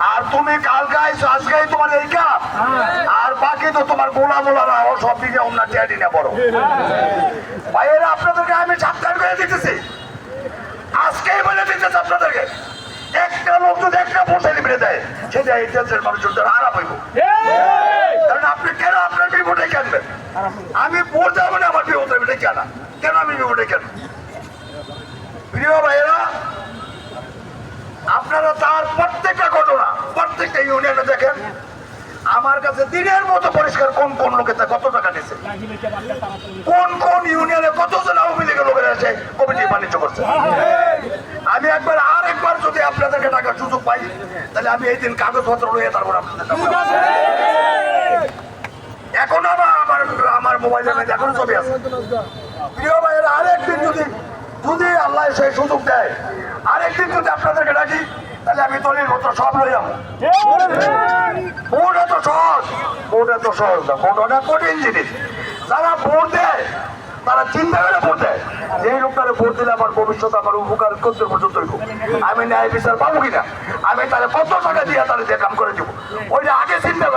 আর তুমি কালকে আইছো, আজকে তোমার এই কাপ, আর বাকি তো তোমার গোলা মোলারা সব দিকে ওনার ড্যাডি না বড় ভাইয়েরা। আপনাদেরকে আমি সাবধান করে দিতেছি, আজকেই বলে দিতেছি আপনাদেরকে, একটা লোক যদি একটা ভোটে লিখে দেয় সেটা এই দেশের মানুষের জন্য আরাম হইব। কারণ আপনি কেন আপনার বিভোটে কেনবেন? আমি ভোট দেবো না, আমার বিভোটে কেনা কেন, আমি বিভোটে কেন? প্রিয় ভাইয়েরা, আপনারা তার প্রত্যেকটা ঘটনা প্রত্যেকটা ইউনিয়নে দেখেন। আমার কাছে দিনের মতো পরিষ্কার কোন কোন লোকে কত টাকা দিচ্ছে, কোন কোন ইউনিয়নে কতজন আওয়ামী লীগের লোকেরা এসে কমিটি বাণিজ্য করছে। আমি একবার আর একবার যদি আপনাদেরকে টাকার সুযোগ পাই, তাহলে আমি এই দিন কাগজপত্র রয়ে তারপর আপনাদের এখন আমার মোবাইলের মধ্যে এখনো ছবি আছে। প্রিয় ভাইয়েরা, আরেকদিন যদি যদি আল্লাহ সেই সুযোগ দেয়, আরেকদিন যদি আপনাদেরকে ডাকি, তাহলে আমি দলিল পত্র সব লই যাবো। ভোট এত সহজ, ভোট এত সহজ না, ভোট অনেক কঠিন জিনিস। যারা ভোট দেয় তারা চিন্তা করে ভোট দেয়, যে লোকটারে ভোট দিলে আমার ভবিষ্যৎ আমার উপকার করতে পর্যন্ত আমি ন্যায় বিচার পাবো কিনা, আমি তাহলে কত টাকা দিয়ে তাহলে কাম করে দিব, ওইটা আগে চিন্তা